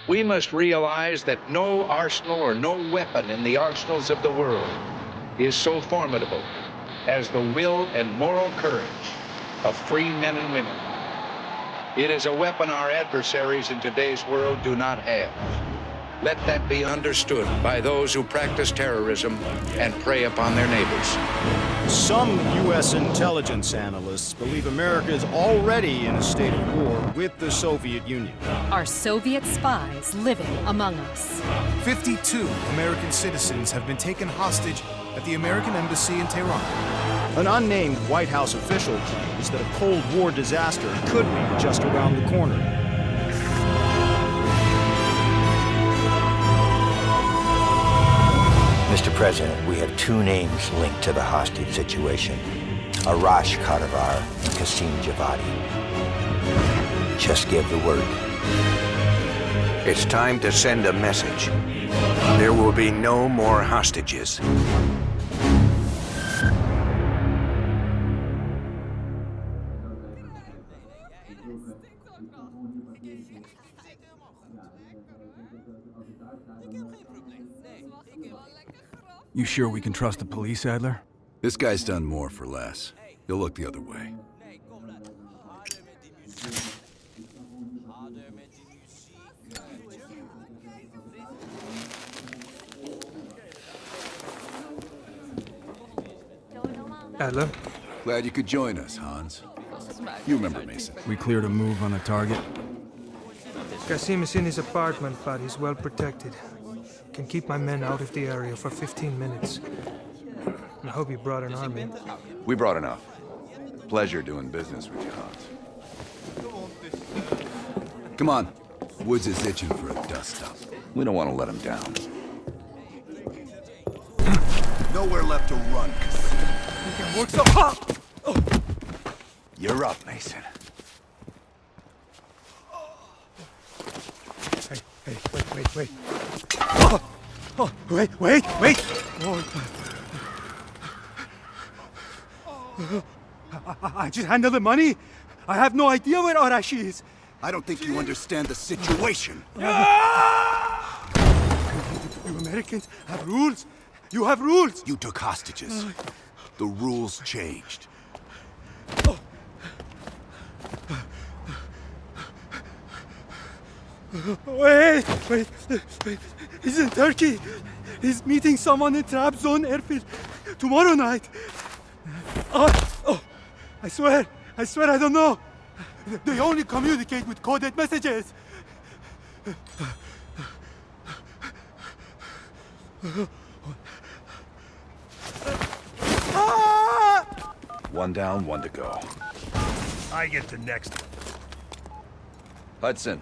We must realize that no arsenal or no weapon in the arsenals of the world is so formidable as the will and moral courage of free men and women. It is a weapon our adversaries in today's world do not have. Let that be understood by those who practice terrorism and prey upon their neighbors. Some U.S. intelligence analysts believe America is already in a state of war with the Soviet Union. Are Soviet spies living among us? 52 American citizens have been taken hostage at the American Embassy in Tehran. An unnamed White House official claims that a Cold War disaster could be just around the corner. Mr. President, we have two names linked to the hostage situation. Arash Kadivar and Qasim Javadi. Just give the word. It's time to send a message. There will be no more hostages. You sure we can trust the police, Adler? This guy's done more for less. He'll look the other way. Adler? Glad you could join us, Hans. You remember Mason. We cleared a move on the target? Qasim is in his apartment, but he's well protected. Can keep my men out of the area for 15 minutes. I hope you brought an army. We brought enough. Pleasure doing business with you, Hans. Come on. Woods is itching for a dust-up. We don't want to let him down. Nowhere left to run. We can work so hard! You're up, Mason. Hey, wait. Wait! I just handled the money. I have no idea where Arashi is. I don't think you understand the situation. You Americans have rules. You have rules. You took hostages. The rules changed. Wait. He's in Turkey. He's meeting someone in Trabzon airfield tomorrow night. I swear I don't know. They only communicate with coded messages. One down, one to go. I get the next one. Hudson,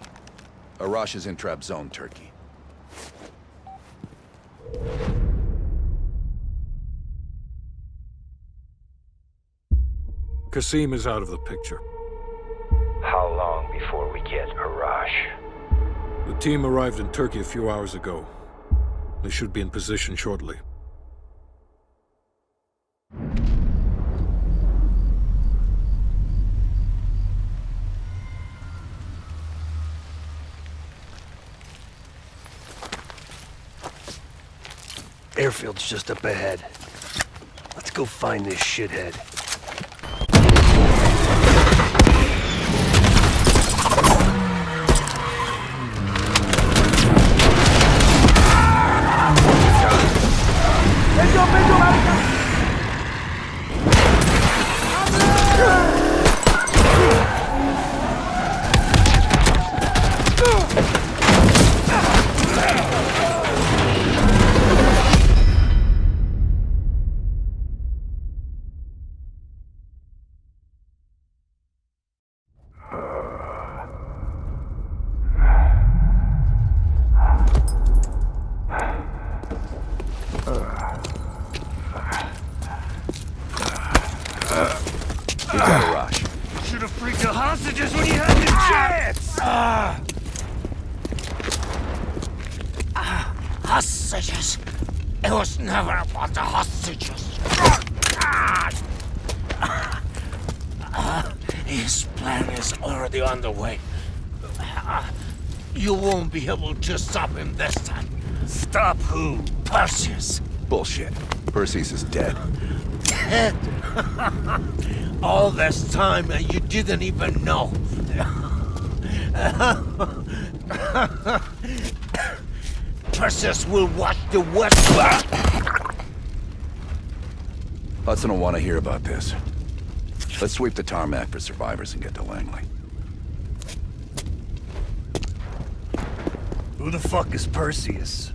Arash is in Trabzon, Turkey. Qasim is out of the picture. How long before we get Arash? The team arrived in Turkey a few hours ago. They should be in position shortly. Airfield's just up ahead. Let's go find this shithead. Should have freaked the hostages when you had the chance! Hostages? It was never about the hostages. His plan is already underway. You won't be able to stop him this time. Stop who? Perseus. Bullshit. Perseus is dead. Dead. All this time and you didn't even know. Perseus will watch the West. Hudson will want to hear about this. Let's sweep the tarmac for survivors and get to Langley. Who the fuck is Perseus?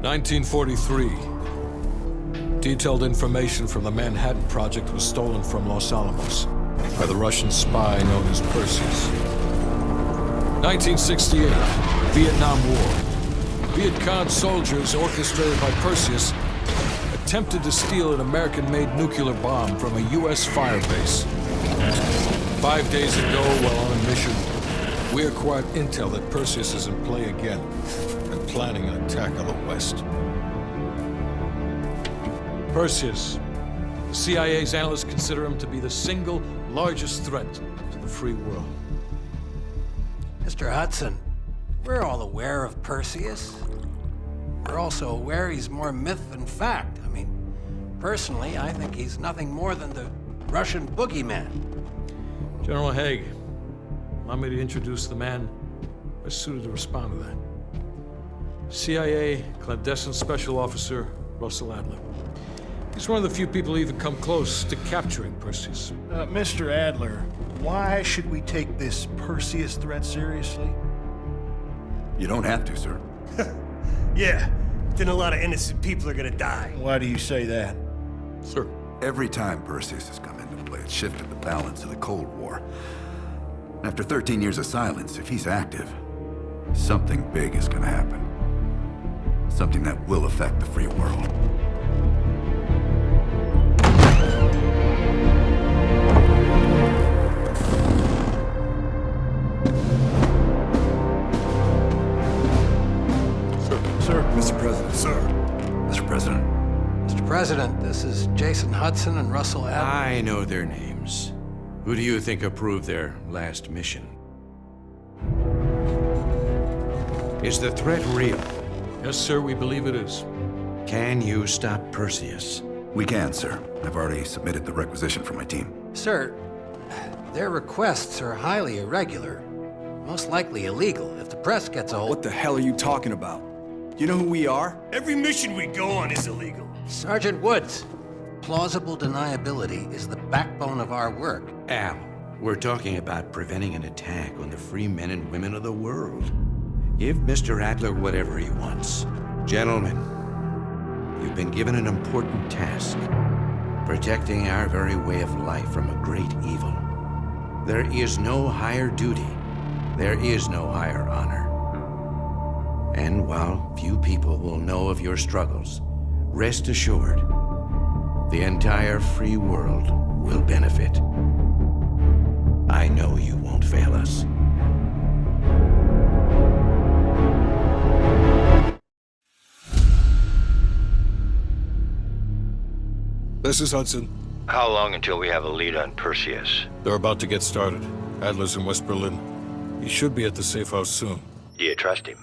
(1943). Detailed information from the Manhattan Project was stolen from Los Alamos by the Russian spy known as Perseus. 1968, Vietnam War. Viet Cong soldiers, orchestrated by Perseus, attempted to steal an American-made nuclear bomb from a U.S. firebase. 5 days ago, while on a mission, we acquired intel that Perseus is in play again and planning an attack on the West. Perseus. The CIA's analysts consider him to be the single largest threat to the free world. Mr. Hudson, we're all aware of Perseus. We're also aware he's more myth than fact. I mean, personally, I think he's nothing more than the Russian boogeyman. General Haig, allow me to introduce the man best suited to respond to that. CIA clandestine special officer Russell Adler. He's one of the few people who even come close to capturing Perseus. Mr. Adler, why should we take this Perseus threat seriously? You don't have to, sir. Yeah, then a lot of innocent people are gonna die. Why do you say that? Sir. Every time Perseus has come into play, it shifted the balance of the Cold War. After 13 years of silence, if he's active, something big is gonna happen. Something that will affect the free world. Mr. President. Sir. Mr. President. Mr. President, this is Jason Hudson and Russell Adler. I know their names. Who do you think approved their last mission? Is the threat real? Yes, sir, we believe it is. Can you stop Perseus? We can, sir. I've already submitted the requisition for my team. Sir, their requests are highly irregular. Most likely illegal if the press gets a hold. What the hell are you talking about? You know who we are? Every mission we go on is illegal. Sergeant Woods, plausible deniability is the backbone of our work. Al, we're talking about preventing an attack on the free men and women of the world. Give Mr. Adler whatever he wants. Gentlemen, you've been given an important task. Protecting our very way of life from a great evil. There is no higher duty. There is no higher honor. And while few people will know of your struggles, rest assured, the entire free world will benefit. I know you won't fail us. This is Hudson. How long until we have a lead on Perseus? They're about to get started. Adler's in West Berlin. He should be at the safe house soon. Do you trust him?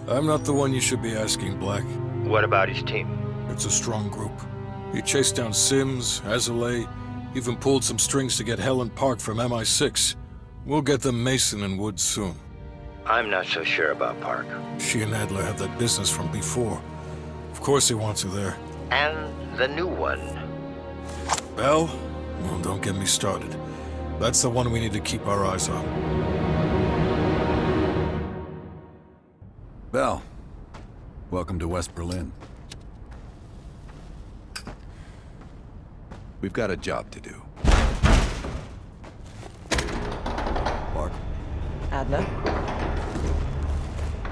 I'm not the one you should be asking, Black. What about his team? It's a strong group. He chased down Sims, Azalea, even pulled some strings to get Helen Park from MI6. We'll get them Mason and Woods soon. I'm not so sure about Park. She and Adler have that business from before. Of course he wants her there. And the new one. Bell? Well, don't get me started. That's the one we need to keep our eyes on. Bell, welcome to West Berlin. We've got a job to do. Park. Adler.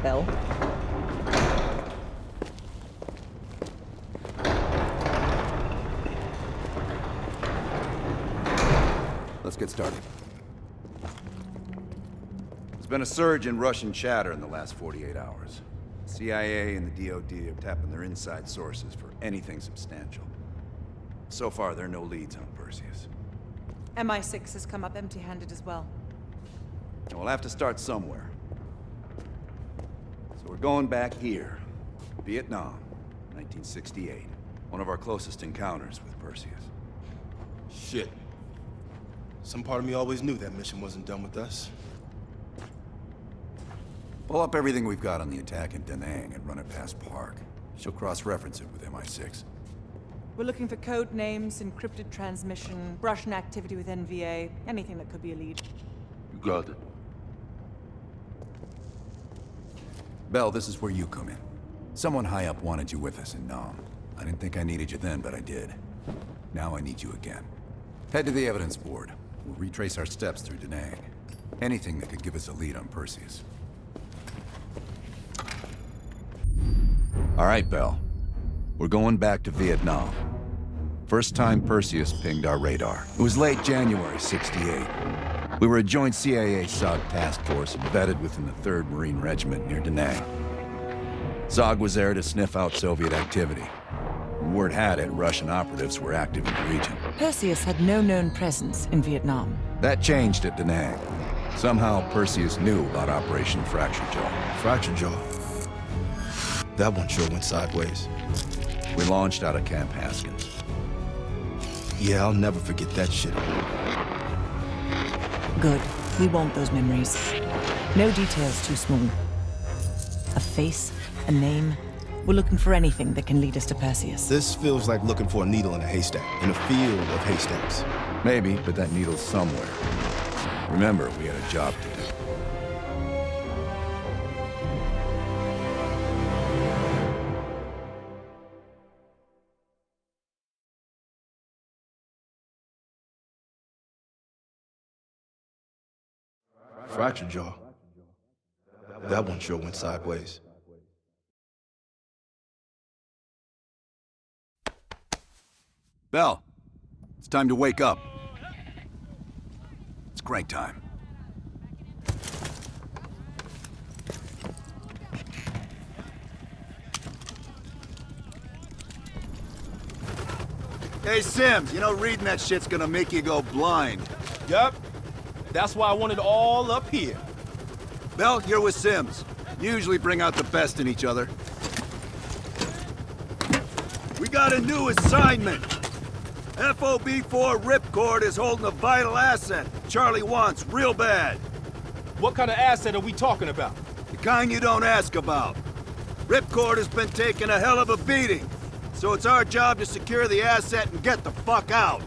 Bell. Let's get started. There's been a surge in Russian chatter in the last 48 hours. CIA and the DoD are tapping their inside sources for anything substantial. So far, there are no leads on Perseus. MI6 has come up empty-handed as well. And we'll have to start somewhere. So we're going back here. Vietnam, 1968. One of our closest encounters with Perseus. Shit. Some part of me always knew that mission wasn't done with us. Pull up everything we've got on the attack in Da Nang and run it past Park. She'll cross-reference it with MI6. We're looking for code names, encrypted transmission, Russian activity with NVA, anything that could be a lead. You got it. Bell, this is where you come in. Someone high up wanted you with us in Nam. I didn't think I needed you then, but I did. Now I need you again. Head to the evidence board. We'll retrace our steps through Da Nang. Anything that could give us a lead on Perseus. All right, Bell. We're going back to Vietnam. First time Perseus pinged our radar. It was late January, '68. We were a joint CIA-SOG task force embedded within the 3rd Marine Regiment near Da Nang. SOG was there to sniff out Soviet activity. Word had it, Russian operatives were active in the region. Perseus had no known presence in Vietnam. That changed at Da Nang. Somehow, Perseus knew about Operation Fracture Jaw. Fracture Jaw? That one sure went sideways. We launched out of Camp Haskins. Yeah, I'll never forget that shit. Good. We want those memories. No details too small. A face, a name. We're looking for anything that can lead us to Perseus. This feels like looking for a needle in a haystack, in a field of haystacks. Maybe, but that needle's somewhere. Remember, we had a job to do. Fracture Jaw. That one sure went sideways. Bell, it's time to wake up. It's crank time. Hey, Sims, you know reading that shit's gonna make you go blind. Yup. That's why I want it all up here. Bell, you're with Sims. You usually bring out the best in each other. We got a new assignment. FOB-4 Ripcord is holding a vital asset Charlie wants real bad. What kind of asset are we talking about? The kind you don't ask about. Ripcord has been taking a hell of a beating, so it's our job to secure the asset and get the fuck out.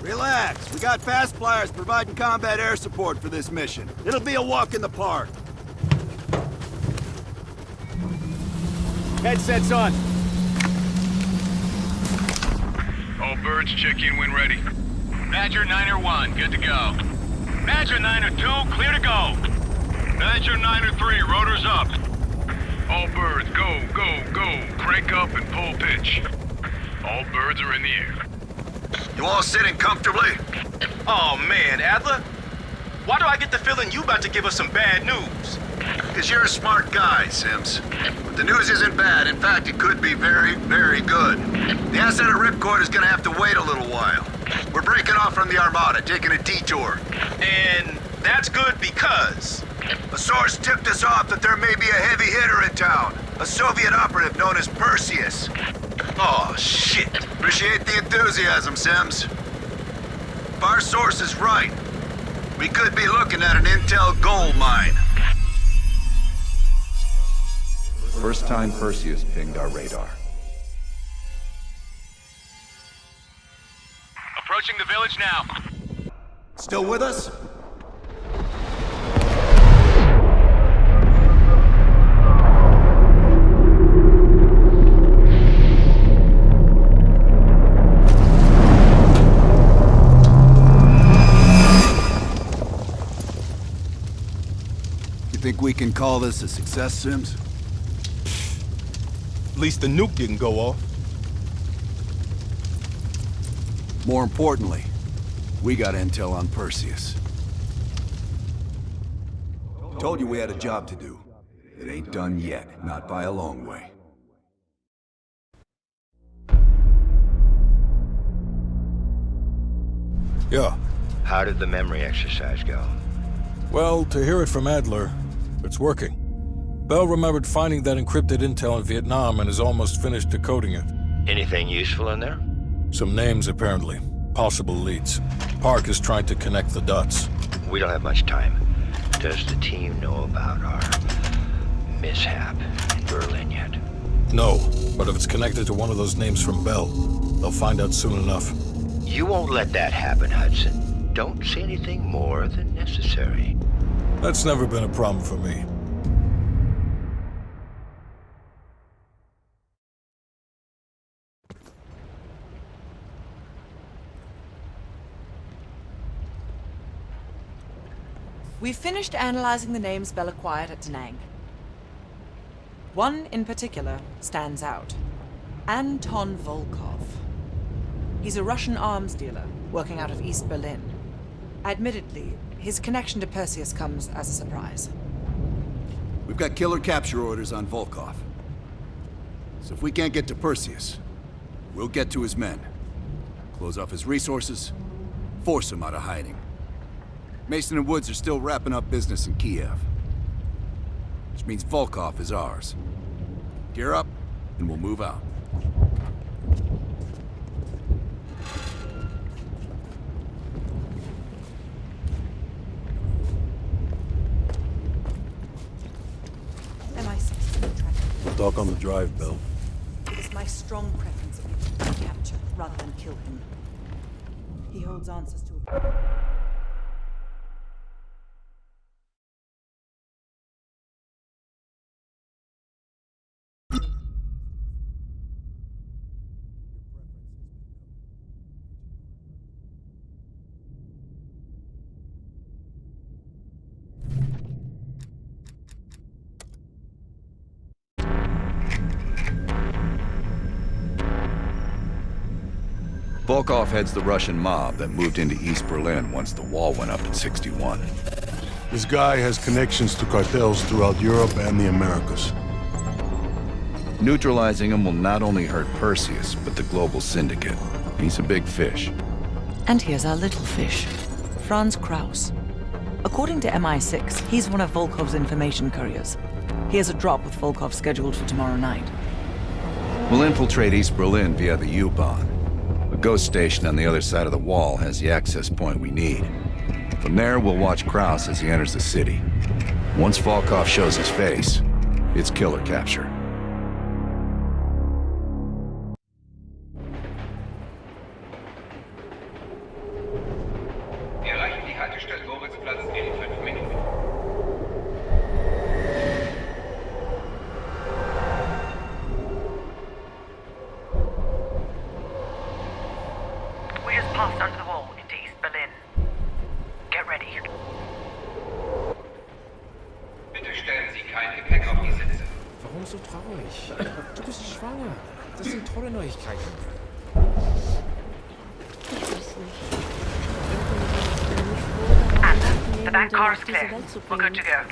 Relax, we got fast flyers providing combat air support for this mission. It'll be a walk in the park. Headsets on. All birds, check in when ready. Badger 9-1, good to go. Badger 9-2, clear to go. Badger 9-3, rotors up. All birds, go, go, go. Crank up and pull pitch. All birds are in the air. You all sitting comfortably? Oh man, Adler. Why do I get the feeling you about to give us some bad news? Because you're a smart guy, Sims. But the news isn't bad. In fact, it could be very, very good. The asset at Ripcord is gonna have to wait a little while. We're breaking off from the Armada, taking a detour. And that's good because... A source tipped us off that there may be a heavy hitter in town. A Soviet operative known as Perseus. Oh, shit. Appreciate the enthusiasm, Sims. If our source is right, we could be looking at an intel gold mine. First time Perseus pinged our radar. Approaching the village now. Still with us? You think we can call this a success, Sims? At least the nuke didn't go off. More importantly, we got intel on Perseus. Told you we had a job to do. It ain't done yet, not by a long way. Yeah. How did the memory exercise go? Well, to hear it from Adler, it's working. Bell remembered finding that encrypted intel in Vietnam and is almost finished decoding it. Anything useful in there? Some names, apparently. Possible leads. Park is trying to connect the dots. We don't have much time. Does the team know about our mishap in Berlin yet? No, but if it's connected to one of those names from Bell, they'll find out soon enough. You won't let that happen, Hudson. Don't say anything more than necessary. That's never been a problem for me. We've finished analyzing the names Bell acquired at Da Nang. One in particular stands out. Anton Volkov. He's a Russian arms dealer working out of East Berlin. Admittedly, his connection to Perseus comes as a surprise. We've got killer capture orders on Volkov. So if we can't get to Perseus, we'll get to his men. Close off his resources, force him out of hiding. Mason and Woods are still wrapping up business in Kiev. Which means Volkov is ours. Gear up, and we'll move out. We'll talk on the drive, Bill. It is my strong preference that we capture rather than kill him. He holds answers to a... Volkov heads the Russian mob that moved into East Berlin once the wall went up in '61. This guy has connections to cartels throughout Europe and the Americas. Neutralizing him will not only hurt Perseus, but the global syndicate. He's a big fish. And here's our little fish, Franz Kraus. According to MI6, he's one of Volkov's information couriers. He has a drop with Volkov scheduled for tomorrow night. We'll infiltrate East Berlin via the U-Bahn. A ghost station on the other side of the wall has the access point we need. From there, we'll watch Kraus as he enters the city. Once Volkov shows his face, it's killer capture. Wir erreichen die Haltestelle Moritzplatz in 5 Minuten. We just passed under the wall into East Berlin. Get ready. Bitte stellen Sie kein Gepäck auf die Sitze. Warum so traurig? Du bist schwanger. Das sind tolle Neuigkeiten. The back car is clear. We're good to go.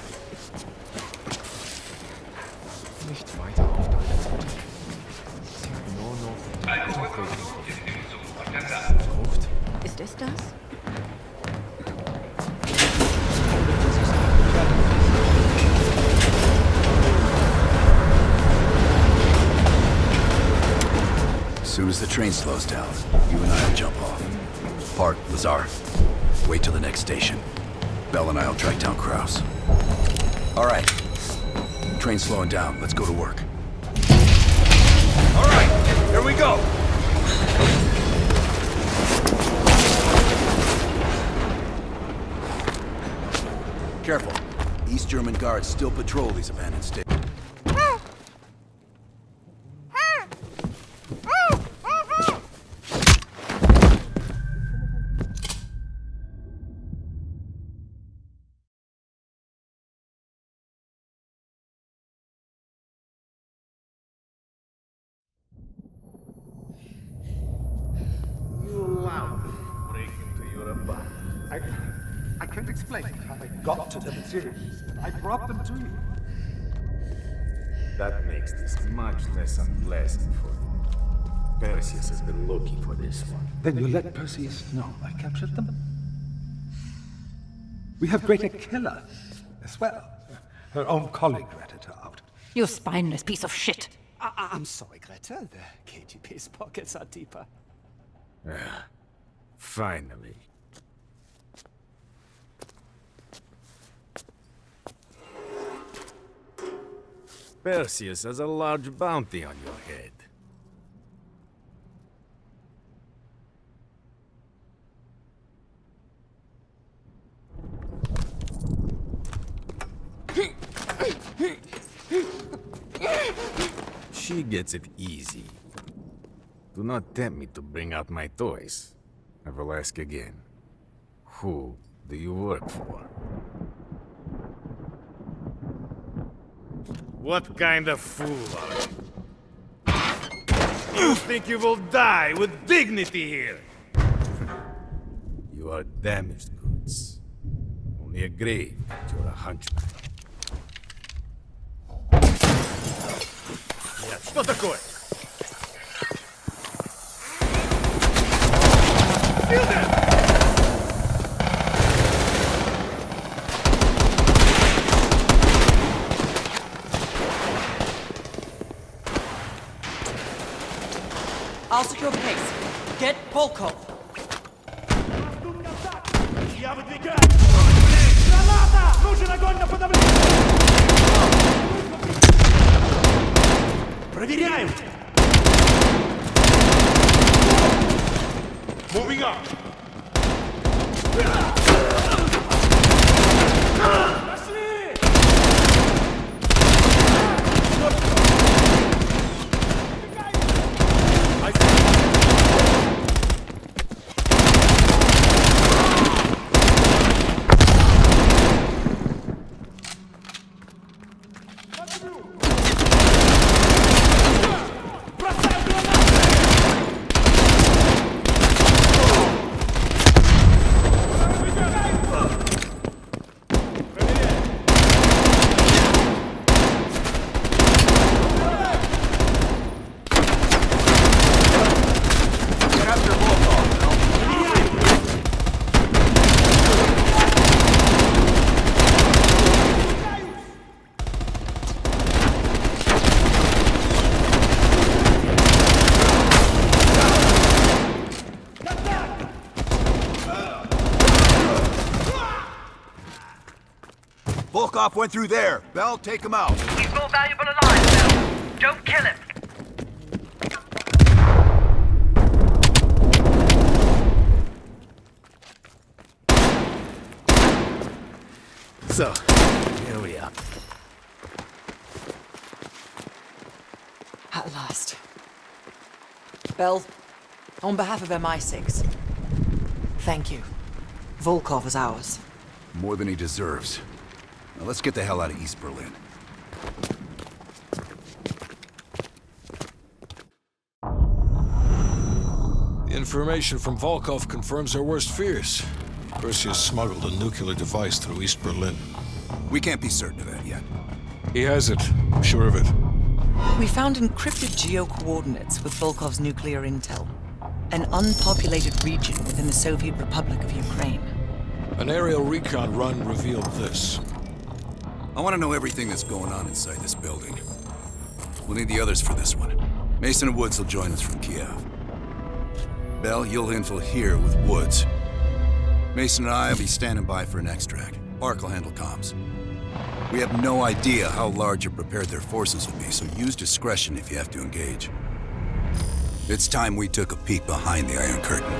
Nicht weiter auf deiner Seite. Sie hat nur noch Frucht. Ist es das? As soon as the train slows down, you and I'll jump off. Park, Lazar. Wait till the next station. Bell and I'll track down Kraus. All right. Train's slowing down. Let's go to work. All right, here we go. Careful. East German guards still patrol these abandoned stations. I can't explain how I got to the materials. I brought them to you. That makes this much less unpleasant for you. Perseus has been looking for this one. Then you let Perseus know I captured them? We have Greta Keller as well. Her own colleague ratted her out. You spineless piece of shit. I'm sorry, Greta. The KGB's pockets are deeper. Finally. Perseus has a large bounty on your head. She gets it easy. Do not tempt me to bring out my toys. I will ask again. Who do you work for? What kind of fool are you? You think you will die with dignity here? You are damaged goods. Only a grave that you're a hunchback. Что такое? I'll secure the base. Get Volkov. Я выдвигаю! Граната! Нужен огонь на подавление! Проверяем! Moving up! Volkov went through there. Bell, take him out. He's more valuable alive, Bell. Don't kill him. So, here we are. At last. Bell, on behalf of MI6, thank you. Volkov is ours. More than he deserves. Now let's get the hell out of East Berlin. The information from Volkov confirms our worst fears. Perseus smuggled a nuclear device through East Berlin. We can't be certain of that yet. He has it. I'm sure of it. We found encrypted geo-coordinates with Volkov's nuclear intel. An unpopulated region within the Soviet Republic of Ukraine. An aerial recon run revealed this. I want to know everything that's going on inside this building. We'll need the others for this one. Mason and Woods will join us from Kiev. Bell, you'll infil here with Woods. Mason and I will be standing by for an extract. Park will handle comms. We have no idea how large or prepared their forces will be, so use discretion if you have to engage. It's time we took a peek behind the Iron Curtain.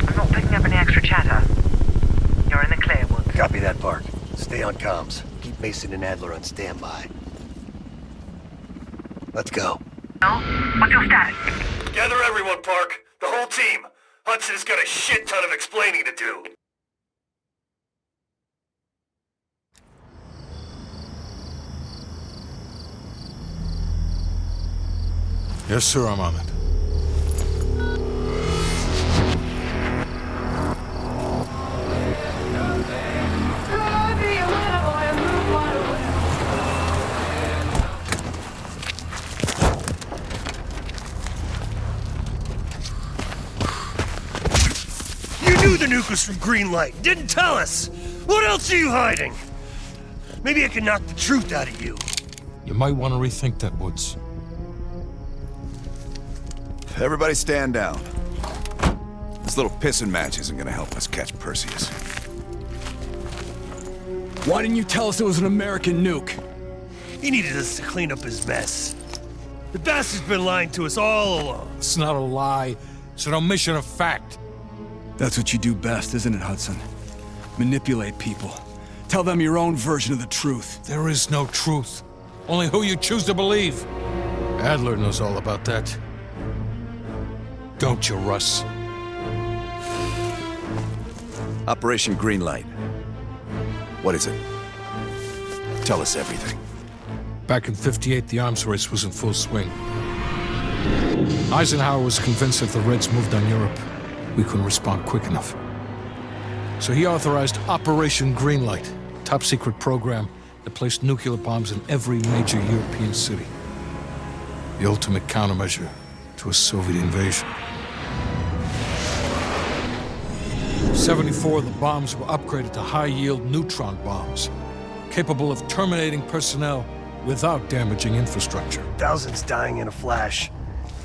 I'm not picking up any extra chatter. You're in the clear, Woods. Copy that, Park. Stay on comms. Keep Mason and Adler on standby. Let's go. What's your status? Gather everyone, Park. The whole team. Hudson's got a shit ton of explaining to do. Yes, sir, I'm on it. us from Greenlight. Didn't tell us. What else are you hiding? Maybe I can knock the truth out of you. You might want to rethink that, Woods. Everybody stand down. This little pissing match isn't gonna help us catch Perseus. Why didn't you tell us it was an American nuke? He needed us to clean up his mess. The bastard's been lying to us all along. It's not a lie. It's an omission of fact. That's what you do best, isn't it, Hudson? Manipulate people. Tell them your own version of the truth. There is no truth. Only who you choose to believe. Adler knows all about that. Don't you, Russ? Operation Greenlight. What is it? Tell us everything. Back in '58, the arms race was in full swing. Eisenhower was convinced if the Reds moved on Europe, we couldn't respond quick enough. So he authorized Operation Greenlight, a top-secret program that placed nuclear bombs in every major European city. The ultimate countermeasure to a Soviet invasion. 74 of the bombs were upgraded to high-yield neutron bombs, capable of terminating personnel without damaging infrastructure. Thousands dying in a flash.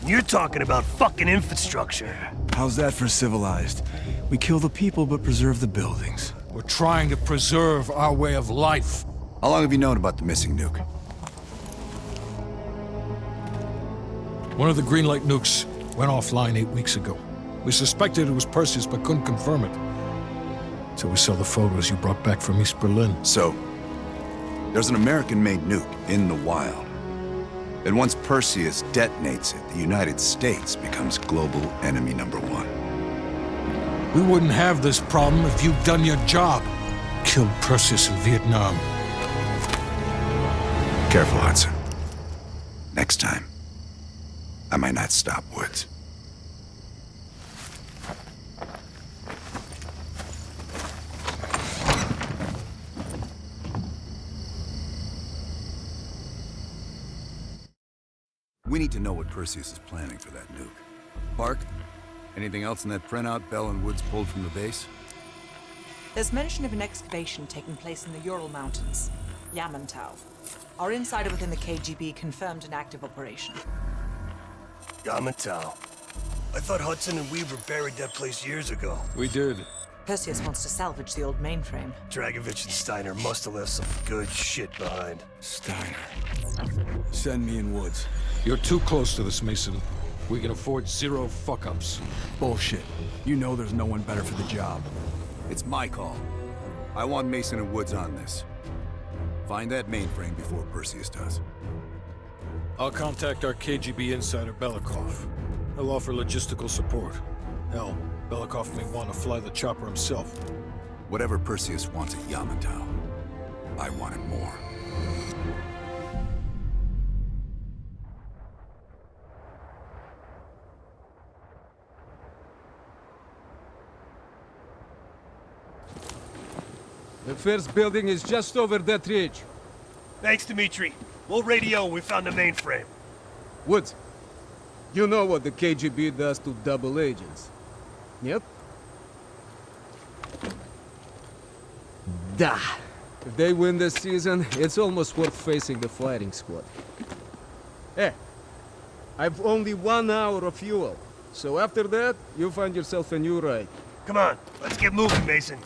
And you're talking about fucking infrastructure. How's that for civilized? We kill the people but preserve the buildings. We're trying to preserve our way of life. How long have you known about the missing nuke? One of the Greenlight nukes went offline 8 weeks ago. We suspected it was Perseus, but couldn't confirm it. So we saw the photos you brought back from East Berlin. So, there's an American-made nuke in the wild. And once Perseus detonates it, the United States becomes global enemy #1. We wouldn't have this problem if you'd done your job. Killed Perseus in Vietnam. Careful, Hudson. Next time, I might not stop Woods. We need to know what Perseus is planning for that nuke. Park, anything else in that printout Bell and Woods pulled from the base? There's mention of an excavation taking place in the Ural Mountains, Yamantau. Our insider within the KGB confirmed an active operation. Yamantau. I thought Hudson and Weaver buried that place years ago. We did. Perseus wants to salvage the old mainframe. Dragovich and Steiner must have left some good shit behind. Steiner. Send me in Woods. You're too close to this, Mason. We can afford 0 fuck-ups. Bullshit. You know there's no one better for the job. It's my call. I want Mason and Woods on this. Find that mainframe before Perseus does. I'll contact our KGB insider, Belikov. He'll offer logistical support. Hell, Belikov may want to fly the chopper himself. Whatever Perseus wants at Yamantau, I want it more. The first building is just over that ridge. Thanks, Dmitri. We'll radio when we found the mainframe. Woods, you know what the KGB does to double agents. Yep. Da. If they win this season, it's almost worth facing the fighting squad. Hey, I've only 1 hour of fuel. So after that, you find yourself a new ride. Come on, let's get moving, Mason.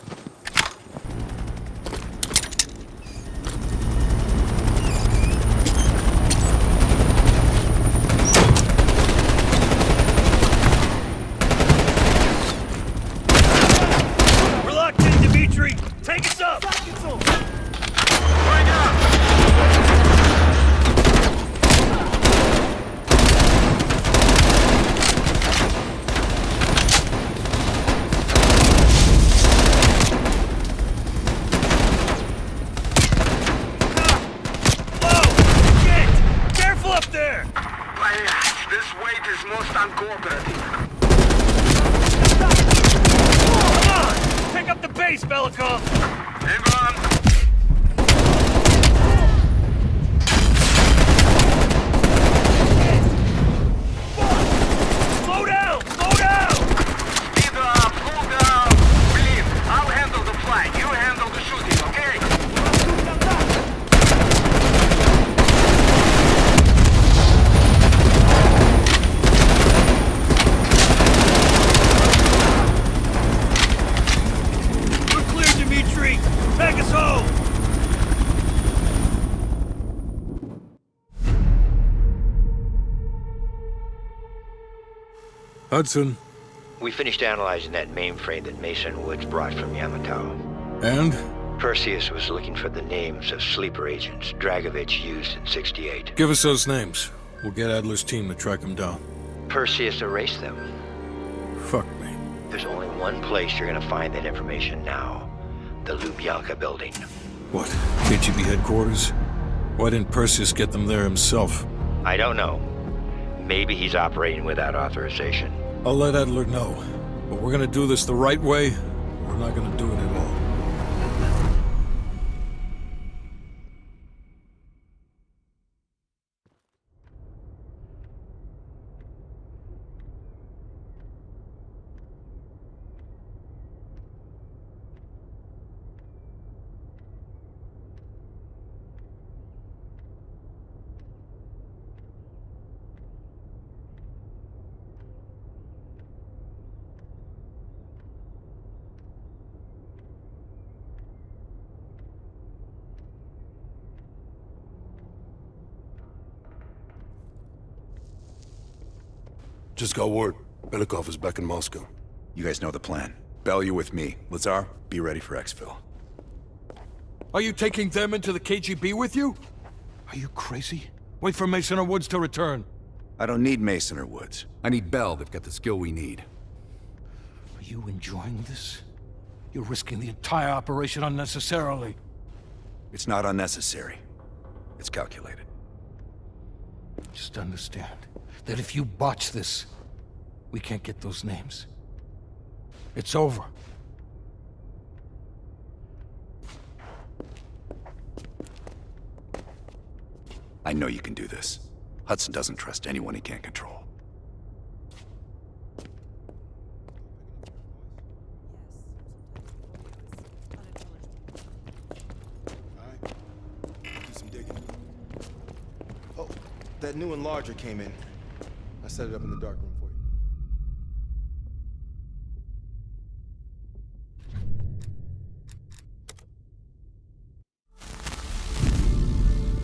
Take us up! Bring up! Whoa! Shit! Careful up there! This weight is most uncooperative. Come on! Pick up the base, Belikov! Hang on! Slow down! Slow down! Speed up! Slow down! Please! Hudson. We finished analyzing that mainframe that Mason Woods brought from Yamato. And? Perseus was looking for the names of sleeper agents Dragovich used in 68. Give us those names. We'll get Adler's team to track them down. Perseus erased them. Fuck me. There's only one place you're gonna find that information now. The Lubyanka building. What? KGB headquarters? Why didn't Perseus get them there himself? I don't know. Maybe he's operating without authorization. I'll let Adler know. But we're gonna do this the right way, or we're not gonna do it at all. Just got word. Belikov is back in Moscow. You guys know the plan. Bell, you're with me. Lazar, be ready for exfil. Are you taking them into the KGB with you? Are you crazy? Wait for Mason or Woods to return. I don't need Mason or Woods. I need Bell. They've got the skill we need. Are you enjoying this? You're risking the entire operation unnecessarily. It's not unnecessary. It's calculated. Just understand that if you botch this, we can't get those names. It's over. I know you can do this. Hudson doesn't trust anyone he can't control. Do some digging. Oh, that new enlarger came in. I set it up in the dark room for you.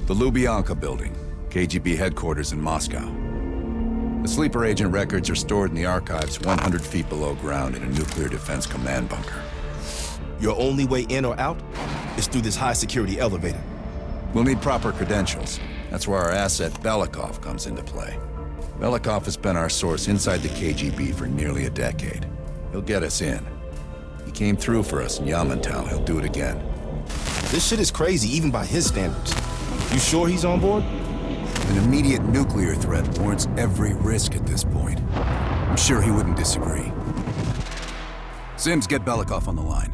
The Lubyanka building, KGB headquarters in Moscow. The sleeper agent records are stored in the archives 100 feet below ground in a nuclear defense command bunker. Your only way in or out is through this high-security elevator. We'll need proper credentials. That's where our asset Belikov comes into play. Belikov has been our source inside the KGB for nearly a decade. He'll get us in. He came through for us in Yamantau. He'll do it again. This shit is crazy, even by his standards. You sure he's on board? An immediate nuclear threat warrants every risk at this point. I'm sure he wouldn't disagree. Sims, get Belikov on the line.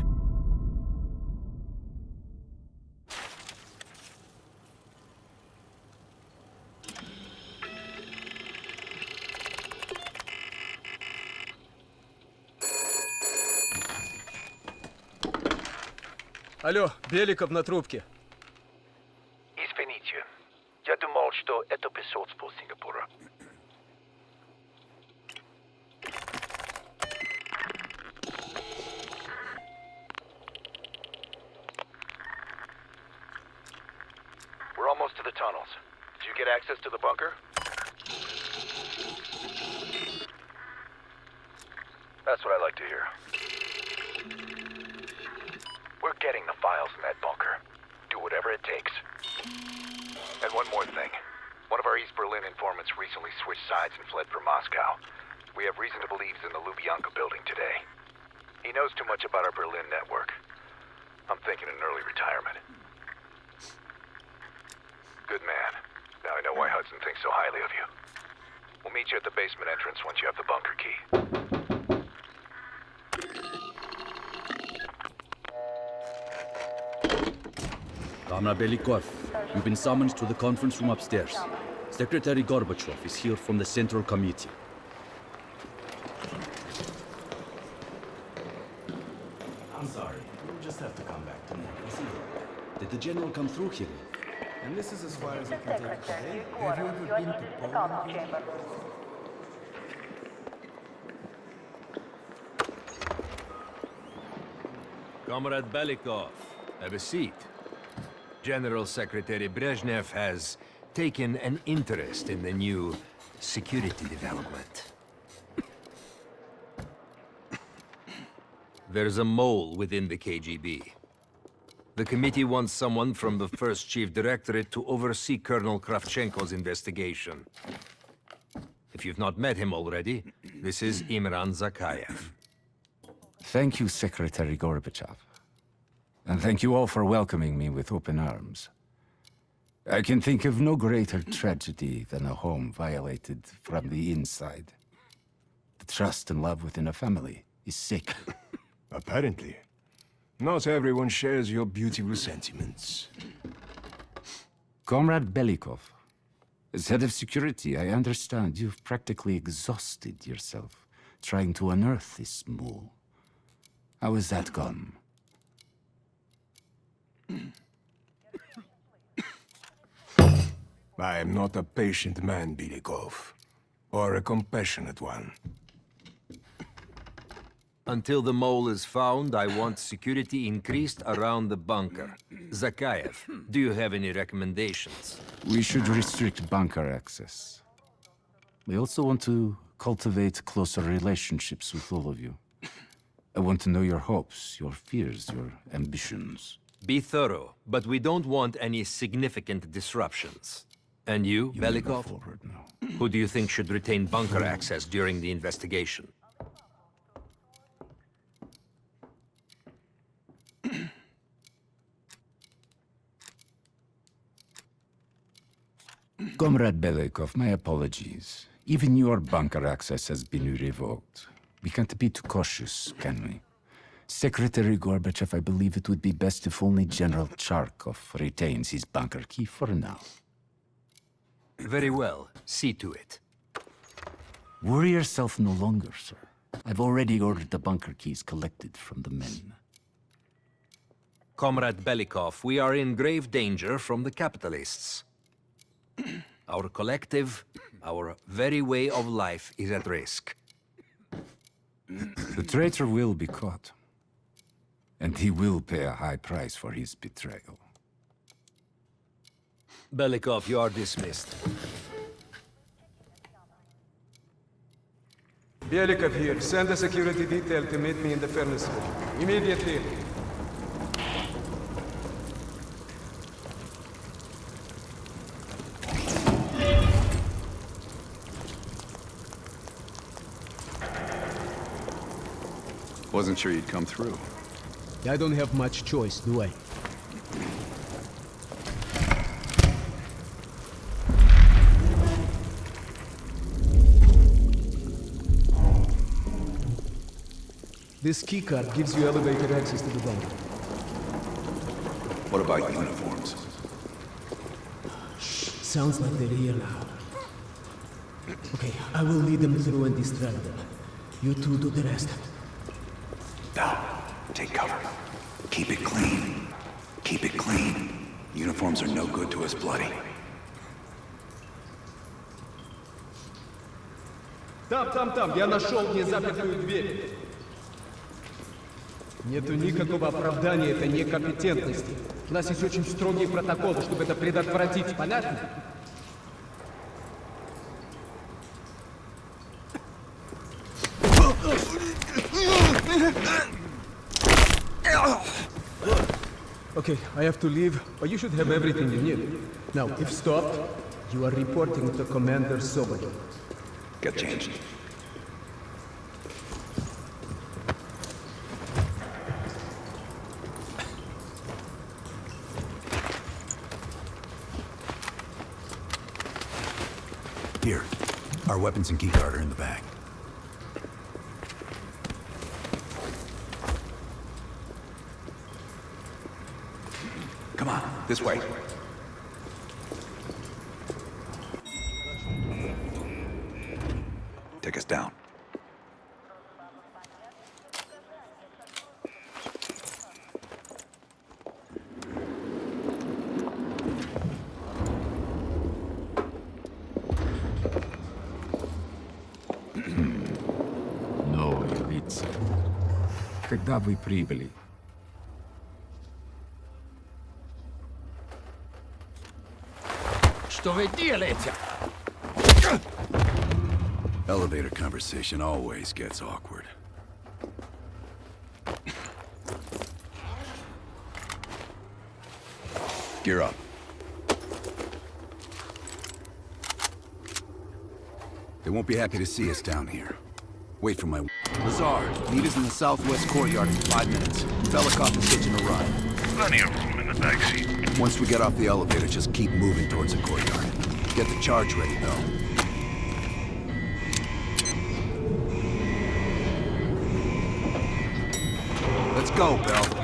Алло, Беликов на трубке. Извините, я думал, что это посольство Сингапура. We're almost to the tunnels. Did you get access to the bunker? That's what I like to hear. We're getting the files in that bunker. Do whatever it takes. And one more thing. One of our East Berlin informants recently switched sides and fled for Moscow. We have reason to believe he's in the Lubyanka building today. He knows too much about our Berlin network. I'm thinking an early retirement. Good man. Now I know why Hudson thinks so highly of you. We'll meet you at the basement entrance once you have the bunker key. Comrade Belikov, you've been summoned to the conference room upstairs. Secretary Gorbachev is here from the Central Committee. I'm sorry. You'll just have to come back to me. Did the general come through here? And this is as far as I can take it today. Have you ever been to Poland? Comrade Belikov, have a seat. General Secretary Brezhnev has taken an interest in the new security development. There's a mole within the KGB. The committee wants someone from the First Chief Directorate to oversee Colonel Kravchenko's investigation. If you've not met him already, this is Imran Zakayev. Thank you, Secretary Gorbachev. And thank you all for welcoming me with open arms. I can think of no greater tragedy than a home violated from the inside. The trust and love within a family is sacred. Apparently. Not everyone shares your beautiful sentiments. Comrade Belikov, as head of security, I understand you've practically exhausted yourself trying to unearth this mole. How has that gone? I am not a patient man, Belikov, or a compassionate one. Until the mole is found, I want security increased around the bunker. Zakayev, do you have any recommendations? We should restrict bunker access. We also want to cultivate closer relationships with all of you. I want to know your hopes, your fears, your ambitions. Be thorough, but we don't want any significant disruptions. And you, Belikov? Who do you think should retain bunker access during the investigation? Comrade Belikov, my apologies. Even your bunker access has been revoked. We can't be too cautious, can we? Secretary Gorbachev, I believe it would be best if only General Charkov retains his bunker key for now. Very well. See to it. Worry yourself no longer, sir. I've already ordered the bunker keys collected from the men. Comrade Belikov, we are in grave danger from the capitalists. Our collective, our very way of life is at risk. The traitor will be caught. And he will pay a high price for his betrayal. Belikov, you are dismissed. Belikov here. Send a security detail to meet me in the furnace room. Immediately. Wasn't sure you'd come through. I don't have much choice, do I? This keycard gives you elevator access to the bunker. What about uniforms? Sounds like they're here now. Okay, I will lead them through and distract them. You two do the rest. Now, take cover. Keep it clean. Keep it clean. Uniforms are no good to us bloody. Там, я нашел незапертую дверь. Нету никакого оправдания этой некомпетентности. У нас есть очень строгие протоколы, чтобы это предотвратить, понятно? Okay, I have to leave, but you should have everything you need. Now, if stopped, you are reporting to Commander Sobol. Get changed. Here, our weapons and keycard are in the bag. Come on, this way. Take us down. Новые лица. Когда вы прибыли? Что вы делаете? Elevator conversation always gets awkward. Gear up. They won't be happy to see us down here. Wait for my... Lazar, meet us in the southwest courtyard in 5 minutes. Velikov is hitching a ride. Plenty of room in the backseat. Once we get off the elevator, just keep moving towards the courtyard. Get the charge ready, though. Let's go, Bell.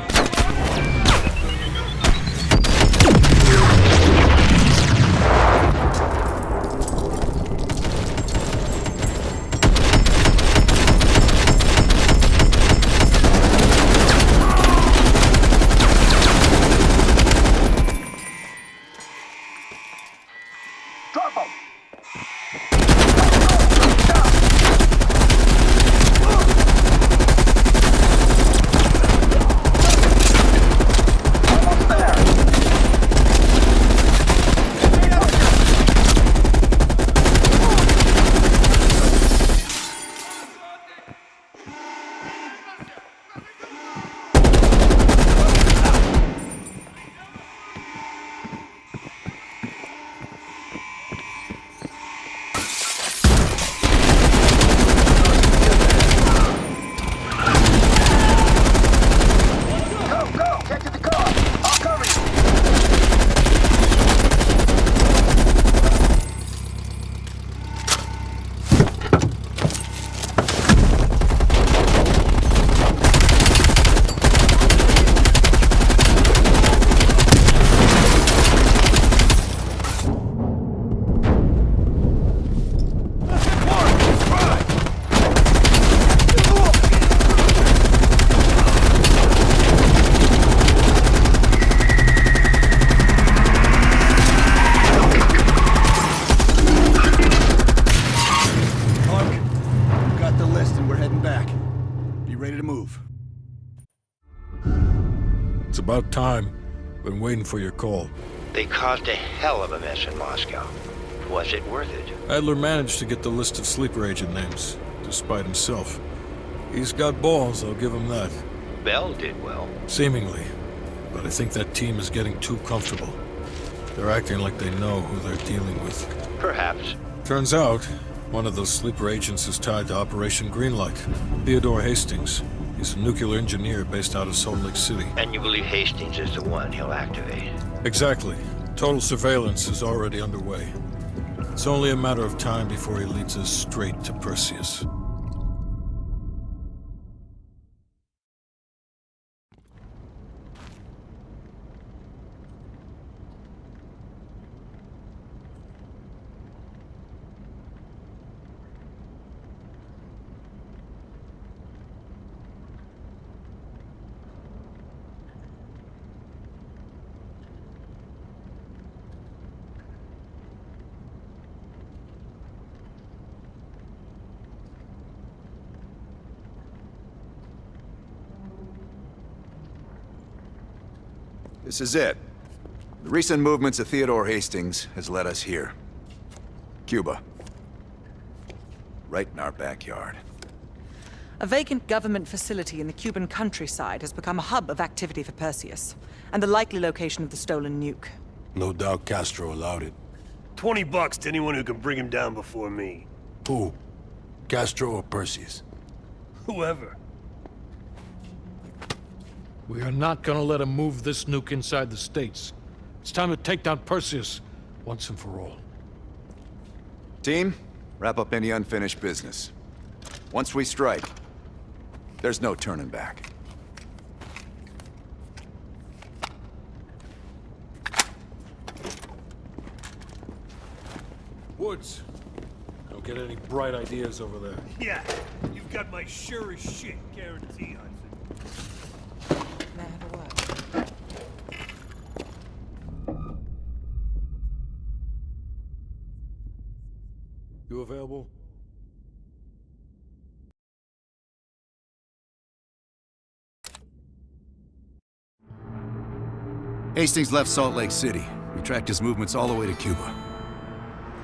About time. Been waiting for your call. They caused a hell of a mess in Moscow. Was it worth it? Adler managed to get the list of sleeper agent names, despite himself. He's got balls, I'll give him that. Bell did well. Seemingly. But I think that team is getting too comfortable. They're acting like they know who they're dealing with. Perhaps. Turns out, one of those sleeper agents is tied to Operation Greenlight. Theodore Hastings. He's a nuclear engineer based out of Salt Lake City. And you believe Hastings is the one he'll activate? Exactly. Total surveillance is already underway. It's only a matter of time before he leads us straight to Perseus. This is it. The recent movements of Theodore Hastings has led us here. Cuba. Right in our backyard. A vacant government facility in the Cuban countryside has become a hub of activity for Perseus, and the likely location of the stolen nuke. No doubt Castro allowed it. $20 to anyone who can bring him down before me. Who? Castro or Perseus? Whoever. We are not gonna let him move this nuke inside the States. It's time to take down Perseus, once and for all. Team, wrap up any unfinished business. Once we strike, there's no turning back. Woods, don't get any bright ideas over there. Yeah, you've got my sure as shit guarantee on it. May I have a word? You available? Hastings left Salt Lake City. We tracked his movements all the way to Cuba.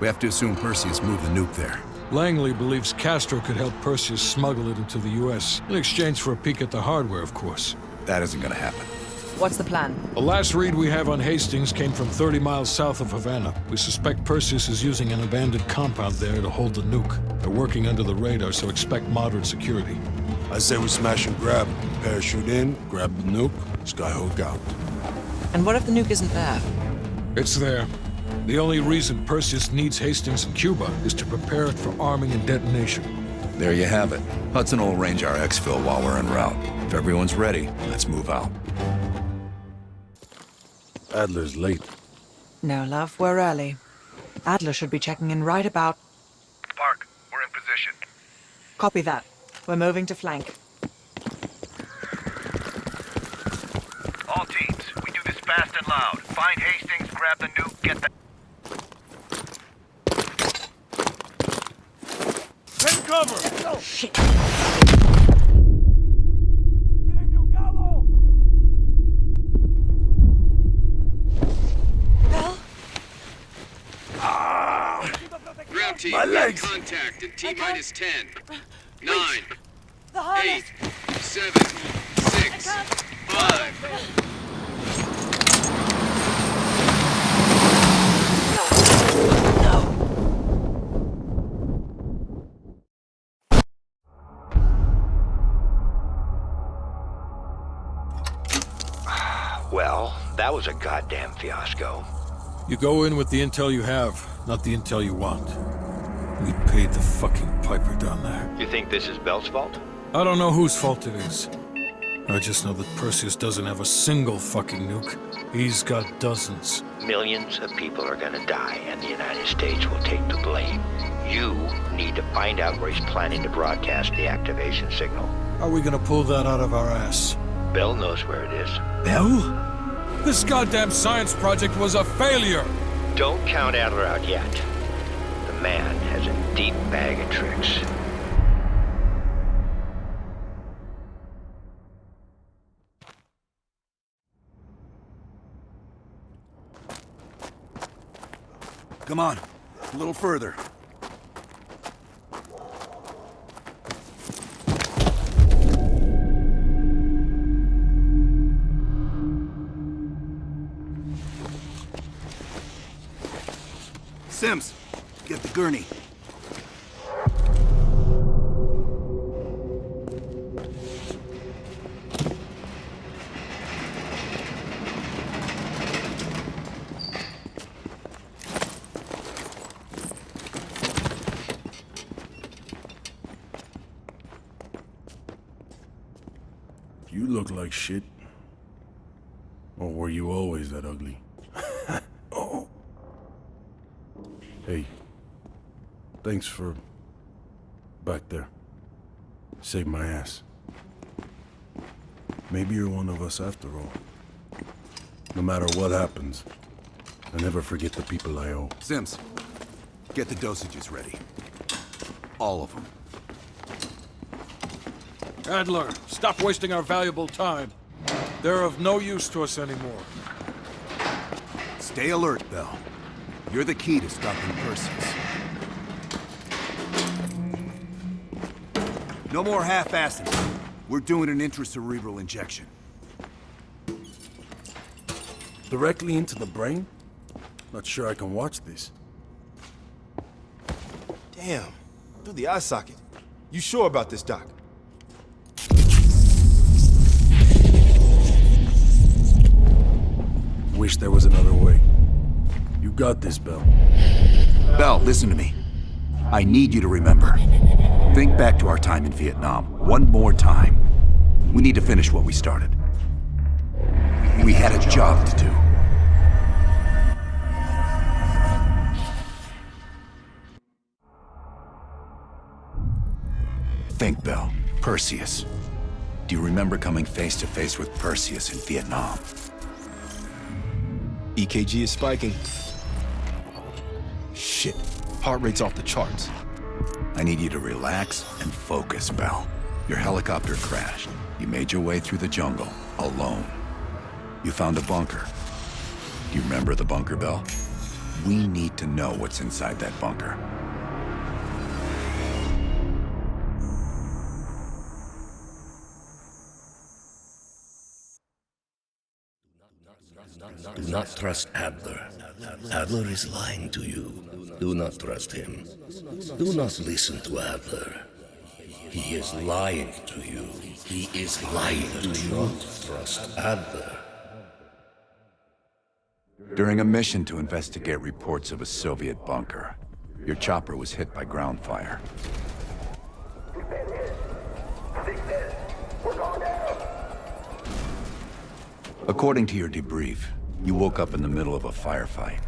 We have to assume Perseus moved the nuke there. Langley believes Castro could help Perseus smuggle it into the U.S. in exchange for a peek at the hardware, of course. That isn't gonna happen. What's the plan? The last read we have on Hastings came from 30 miles south of Havana. We suspect Perseus is using an abandoned compound there to hold the nuke. They're working under the radar, so expect moderate security. I say we smash and grab. Parachute in, grab the nuke, skyhook out. And what if the nuke isn't there? It's there. The only reason Perseus needs Hastings in Cuba is to prepare it for arming and detonation. There you have it. Hudson will arrange our exfil while we're en route. If everyone's ready, let's move out. Adler's late. No, love, we're early. Adler should be checking in right about... Park, we're in position. Copy that. We're moving to flank. All teams, we do this fast and loud. Find Hastings, grab the nuke, get the... Take cover! Oh, shit! Ground team, My legs. contact in T-minus 10, 9, The harness. 8, 7, 6, 5. Well, that was a goddamn fiasco. You go in with the intel you have, not the intel you want. We paid the fucking piper down there. You think this is Bell's fault? I don't know whose fault it is. I just know that Perseus doesn't have a single fucking nuke. He's got dozens. Millions of people are gonna die, and the United States will take the blame. You need to find out where he's planning to broadcast the activation signal. How are we gonna pull that out of our ass? Bell knows where it is. Bell? This goddamn science project was a failure! Don't count Adler out yet. The man has a deep bag of tricks. Come on, a little further. Sims, get the gurney. You look like shit. Or were you always that ugly? Oh. Hey. Thanks for... back there. Saved my ass. Maybe you're one of us after all. No matter what happens, I never forget the people I owe. Sims, get the dosages ready. All of them. Adler, stop wasting our valuable time. They're of no use to us anymore. Stay alert, Bell. You're the key to stopping Perseus. No more half-assing. We're doing an intracerebral injection. Directly into the brain? Not sure I can watch this. Damn, through the eye socket. You sure about this, Doc? Wish there was another way. You got this, Bell. Bell, listen to me. I need you to remember. Think back to our time in Vietnam. One more time. We need to finish what we started. We had a job to do. Think, Bell. Perseus. Do you remember coming face to face with Perseus in Vietnam? EKG is spiking. Shit, heart rate's off the charts. I need you to relax and focus, Bell. Your helicopter crashed. You made your way through the jungle, alone. You found a bunker. Do you remember the bunker, Bell? We need to know what's inside that bunker. Do not trust Adler. Adler is lying to you. Do not trust him. Do not listen to Adler. He is lying to you. He is lying to you. Do not trust Adler. During a mission to investigate reports of a Soviet bunker, your chopper was hit by ground fire. According to your debrief, you woke up in the middle of a firefight.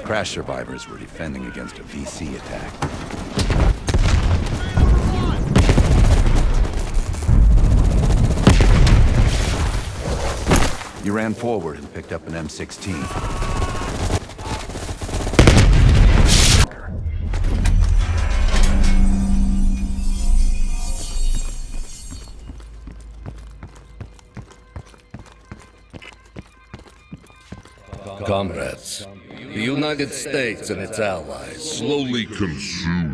Crash survivors were defending against a VC attack. You ran forward and picked up an M16. Comrades, the United States and its allies slowly consume.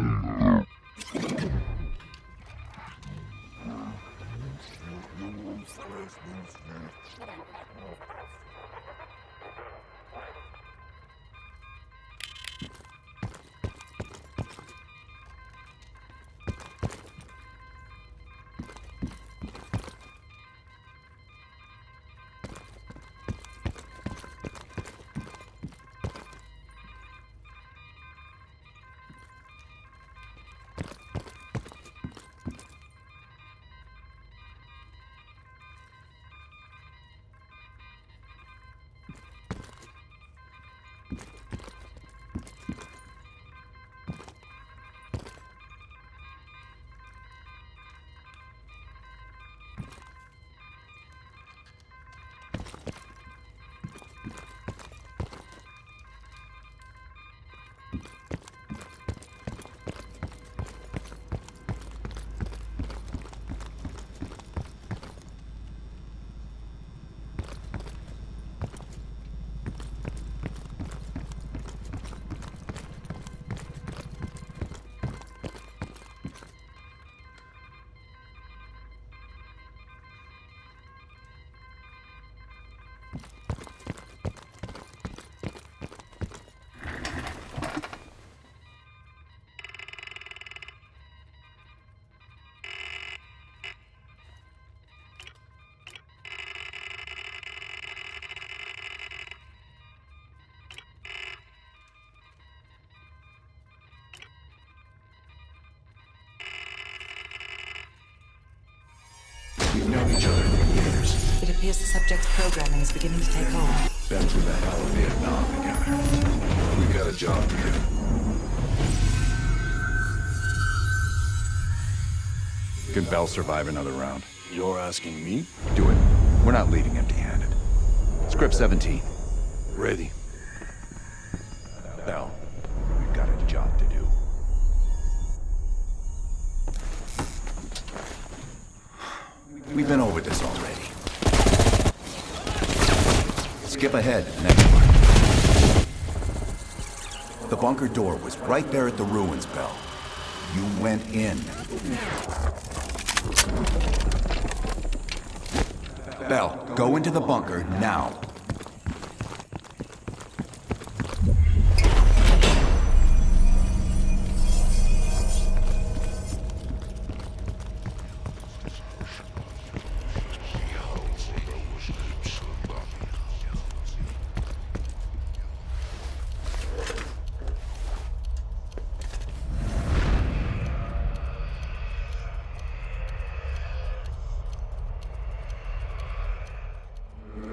We've known each other for years. It appears the subject's programming is beginning to take hold. Been through the hell of Vietnam together. We got a job to do. Can Bell survive another round? You're asking me? Do it. We're not leaving empty-handed. Script 17. Ready. Bell, we've got a job to do. We've been over this already. Skip ahead, next one. The bunker door was right there at the ruins, Bell. You went in. Bell, go into the bunker now.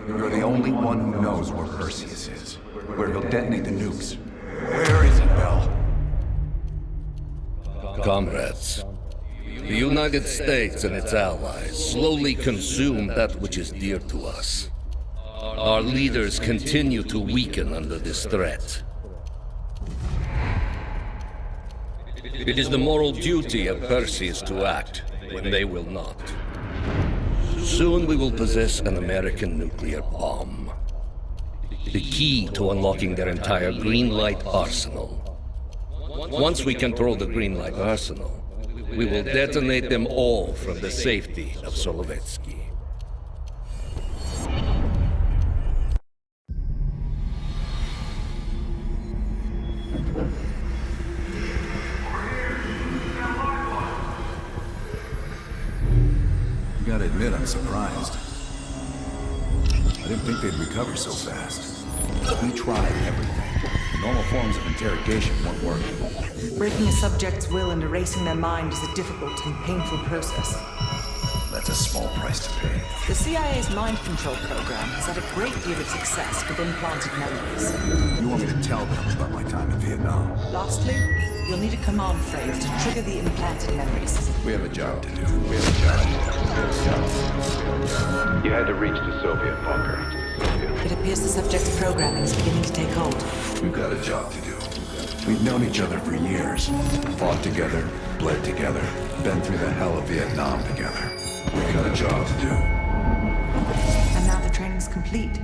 You're the only one who knows where Perseus is, where he'll detonate the nukes. Where is he, Bell? Comrades, the United States and its allies slowly consume that which is dear to us. Our leaders continue to weaken under this threat. It is the moral duty of Perseus to act when they will not. Soon we will possess an American nuclear bomb. The key to unlocking their entire green light arsenal. Once we control the green light arsenal, we will detonate them all from the safety of Solovetsky. You gotta admit, I'm surprised. I didn't think they'd recover so fast. We tried everything. Normal forms of interrogation weren't working. Breaking a subject's will and erasing their mind is a difficult and painful process. That's a small price to pay. The CIA's mind control program has had a great deal of success with implanted memories. You want me to tell them about my time in Vietnam? Lastly, you'll need a command phrase to trigger the implanted memories. We have a job to do. You had to reach the Soviet bunker. It appears the subject's programming is beginning to take hold. We've got a job to do. We've known each other for years. Fought together, bled together, been through the hell of Vietnam together. We've got a job to do. And now the training's complete.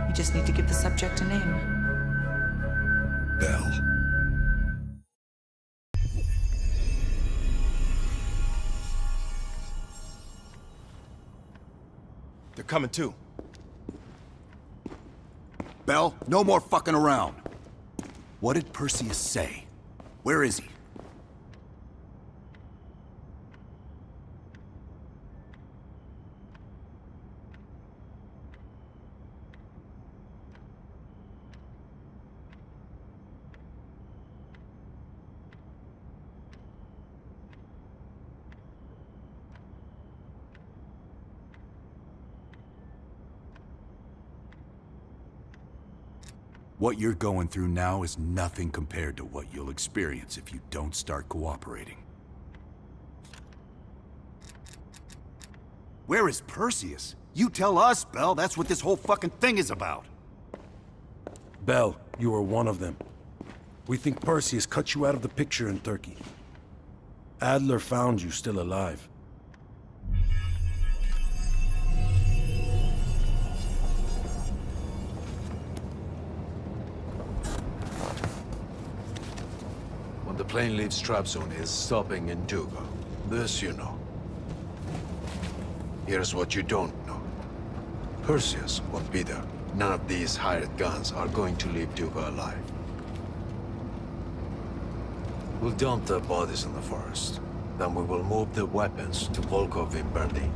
You just need to give the subject a name. Bell. They're coming too. Bell, no more fucking around. What did Perseus say? Where is he? What you're going through now is nothing compared to what you'll experience if you don't start cooperating. Where is Perseus? You tell us, Bell. That's what this whole fucking thing is about. Bell, you are one of them. We think Perseus cut you out of the picture in Turkey. Adler found you still alive. The plane leaves trap zone is stopping in Duga. This you know. Here's what you don't know. Perseus won't be there. None of these hired guns are going to leave Duga alive. We'll dump the bodies in the forest. Then we will move the weapons to Volkov in Berlin.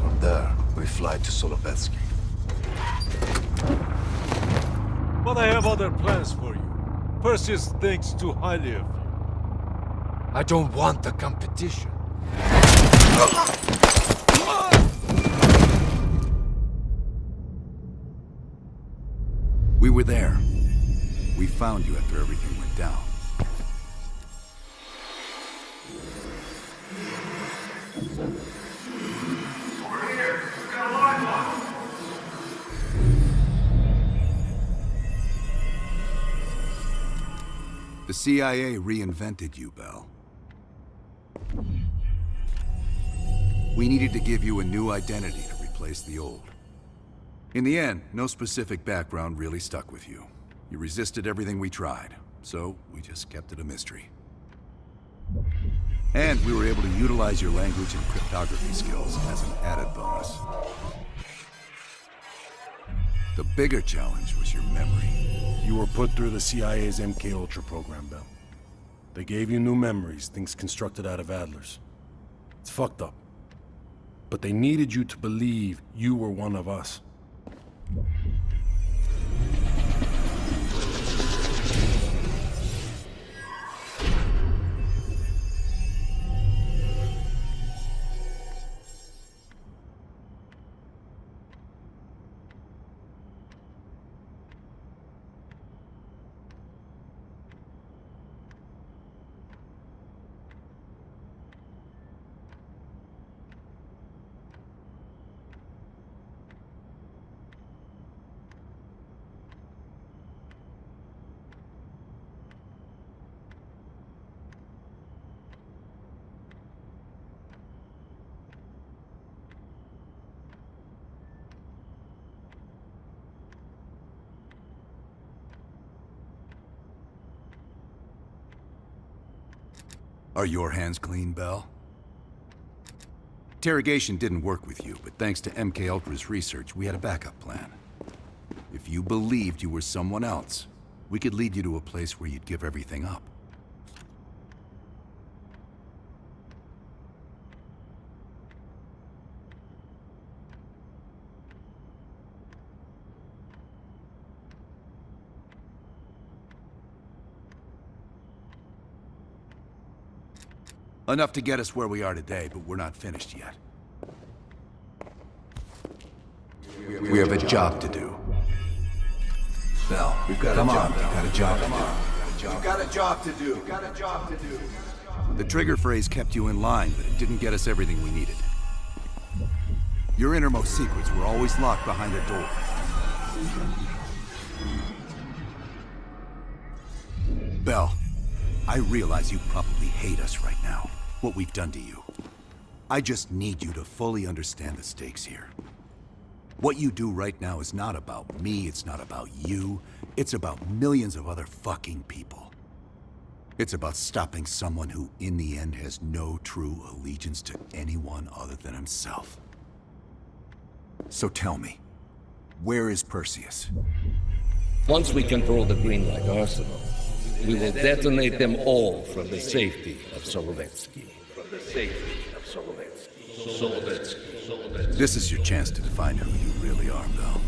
From there, we fly to Solovetsky. But I have other plans for you. Perseus thinks too highly of you. I don't want the competition. We were there. We found you after everything went down. We're here. We've got a live one. The CIA reinvented you, Bell. We needed to give you a new identity to replace the old. In the end, no specific background really stuck with you. You resisted everything we tried, so we just kept it a mystery. And we were able to utilize your language and cryptography skills as an added bonus. The bigger challenge was your memory. You were put through the CIA's MK-Ultra program, Bell. They gave you new memories, things constructed out of Adler's. It's fucked up. But they needed you to believe you were one of us. Are your hands clean, Bell? Interrogation didn't work with you, but thanks to MK Ultra's research, we had a backup plan. If you believed you were someone else, we could lead you to a place where you'd give everything up. Enough to get us where we are today, but we're not finished yet. We have a job to do. Bell, we've got a job. We've got a job to do. You've got a job to do. You've got a job to do. The trigger phrase kept you in line, but it didn't get us everything we needed. Your innermost secrets were always locked behind a door. Bell, I realize you probably hate us right now, what we've done to you. I just need you to fully understand the stakes here. What you do right now is not about me, it's not about you, it's about millions of other fucking people. It's about stopping someone who, in the end, has no true allegiance to anyone other than himself. So tell me, where is Perseus? Once we control the Green Light Arsenal, we will detonate them all from the safety of Solovetsky. This is your chance to define who you really are, Bell.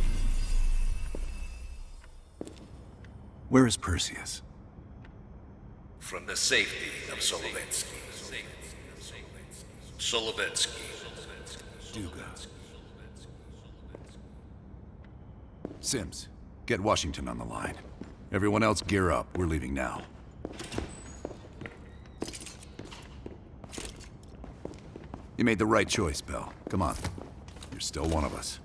Where is Perseus? From the safety of Solovetsky. Solovetsky. Duga. Sims, get Washington on the line. Everyone else gear up. We're leaving now. You made the right choice, Bell. Come on. You're still one of us.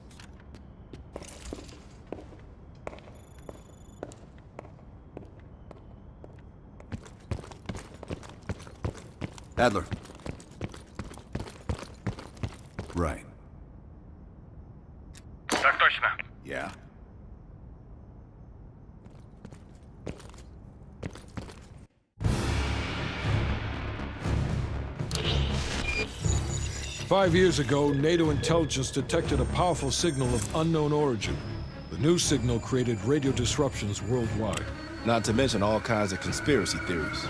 Adler. Right. Так точно. Yeah. Five years ago, NATO intelligence detected a powerful signal of unknown origin. The new signal created radio disruptions worldwide. Not to mention all kinds of conspiracy theories.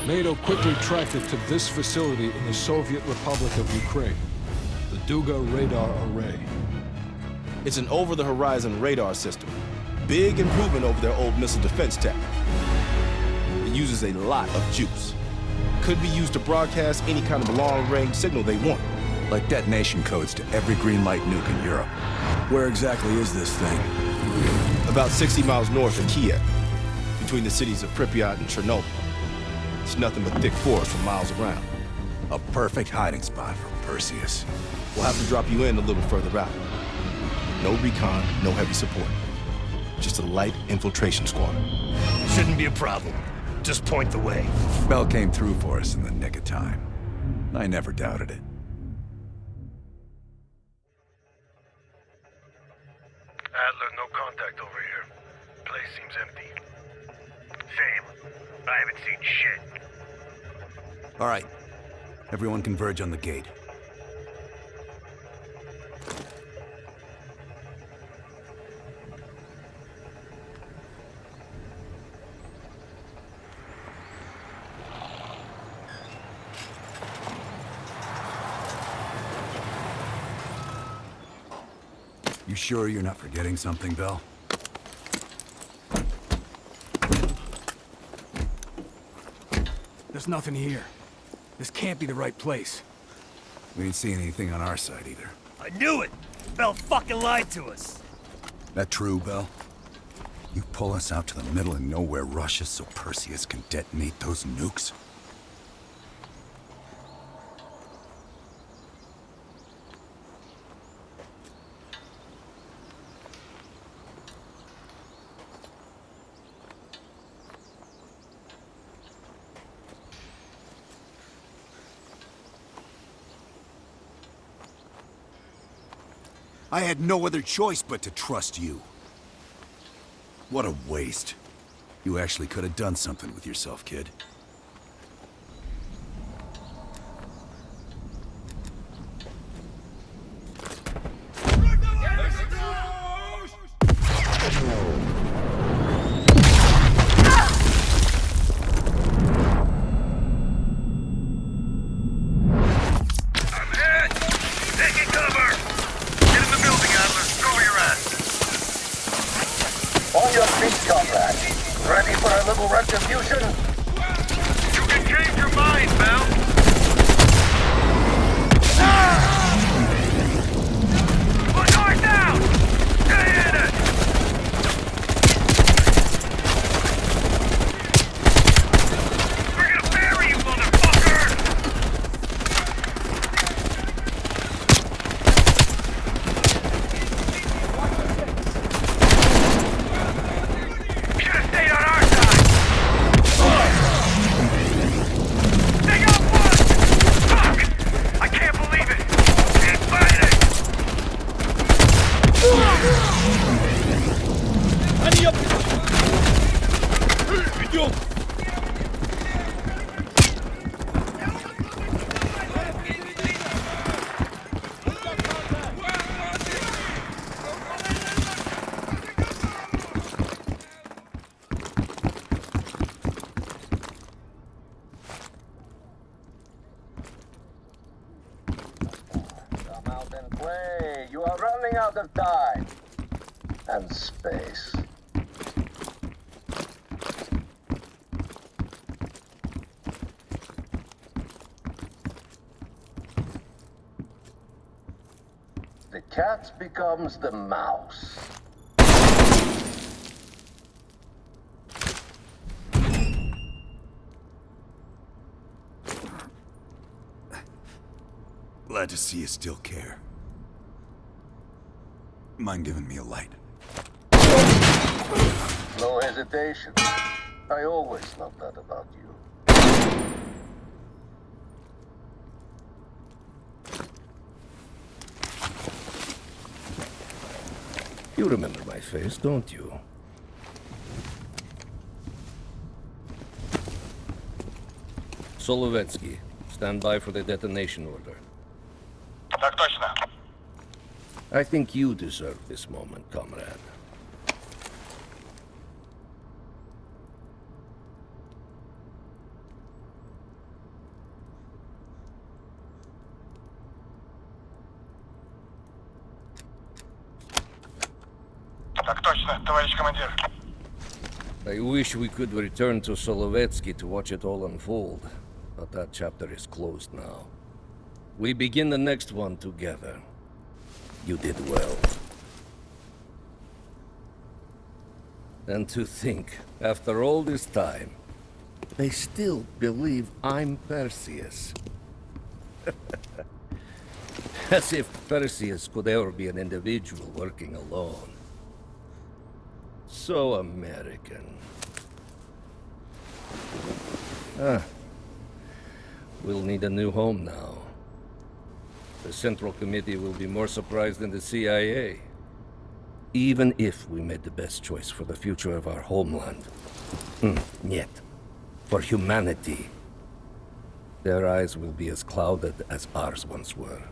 NATO quickly tracked it to this facility in the Soviet Republic of Ukraine, the Duga Radar Array. It's an over-the-horizon radar system. Big improvement over their old missile defense tech. It uses a lot of juice. Could be used to broadcast any kind of long-range signal they want. Like detonation codes to every green light nuke in Europe. Where exactly is this thing? About 60 miles north of Kiev, between the cities of Pripyat and Chernobyl. It's nothing but thick forest for miles around. A perfect hiding spot for Perseus. We'll have to drop you in a little further out. No recon, no heavy support. Just a light infiltration squad. Shouldn't be a problem. Just point the way. Bell came through for us in the nick of time. I never doubted it. Adler, no contact over here. Place seems empty. Same. I haven't seen shit. All right. Everyone converge on the gate. You sure you're not forgetting something, Bell? There's nothing here. This can't be the right place. We ain't seeing anything on our side either. I knew it! Bell fucking lied to us! That true, Bell? You pull us out to the middle of nowhere Russia so Perseus can detonate those nukes? I had no other choice but to trust you. What a waste. You actually could have done something with yourself, kid. Они идем! Come out and play. You are running out of time. And space. The cat becomes the mouse. Glad to see you still care. Mind giving me a light? No hesitation. I always loved that about you. You remember my face, don't you? Solovetsky, stand by for the detonation order. Так точно. I think you deserve this moment, comrade. Так точно, товарищ командир. I wish we could return to Solovetsky to watch it all unfold, but that chapter is closed now. We begin the next one together. You did well. And to think, after all this time, they still believe I'm Perseus. As if Perseus could ever be an individual working alone. So American. We'll need a new home now. The Central Committee will be more surprised than the CIA. Even if we made the best choice for the future of our homeland. Yet, for humanity, their eyes will be as clouded as ours once were.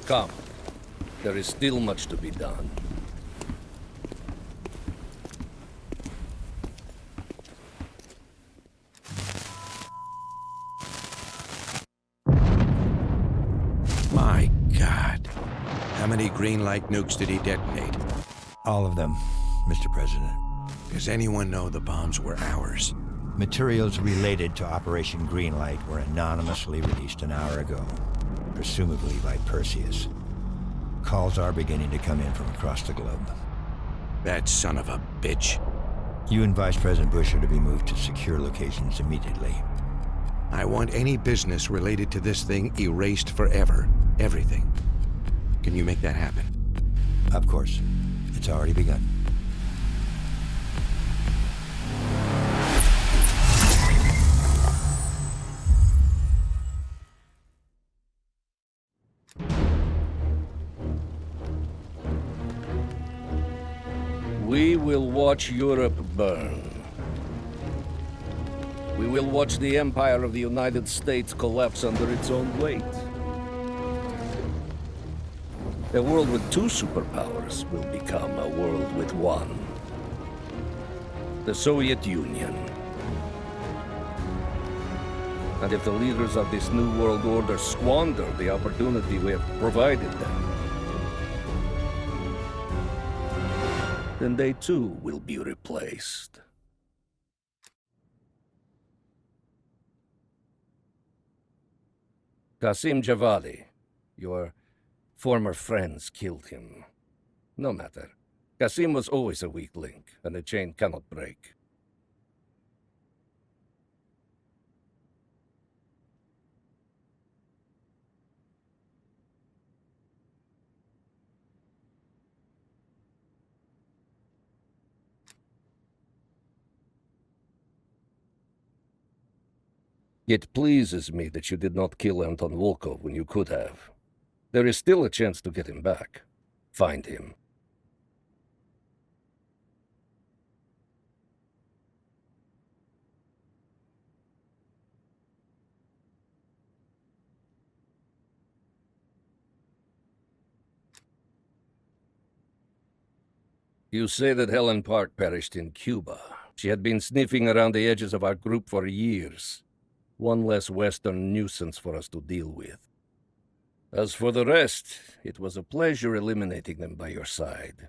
Come, there is still much to be done. My God. How many green light nukes did he detonate? All of them, Mr. President. Does anyone know the bombs were ours? Materials related to Operation Greenlight were anonymously released an hour ago, presumably by Perseus. Calls are beginning to come in from across the globe. That son of a bitch. You and Vice President Bush are to be moved to secure locations immediately. I want any business related to this thing erased forever. Everything. Can you make that happen? Of course. It's already begun. We will watch Europe burn. We will watch the empire of the United States collapse under its own weight. A world with two superpowers will become a world with one. The Soviet Union. And if the leaders of this new world order squander the opportunity we have provided them, then they too will be replaced. Qasim Javadi, your former friends killed him. No matter. Qasim was always a weak link, and the chain cannot break. It pleases me that you did not kill Anton Volkov when you could have. There is still a chance to get him back. Find him. You say that Helen Park perished in Cuba. She had been sniffing around the edges of our group for years. One less Western nuisance for us to deal with. As for the rest, it was a pleasure eliminating them by your side.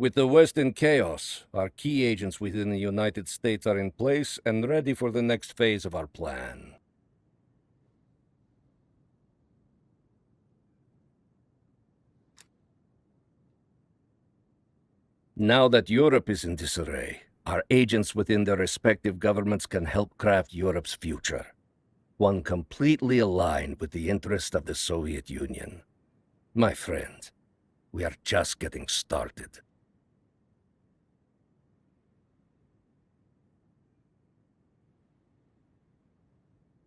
With the West in chaos, our key agents within the United States are in place and ready for the next phase of our plan. Now that Europe is in disarray, our agents within their respective governments can help craft Europe's future. One completely aligned with the interest of the Soviet Union. My friend, we are just getting started.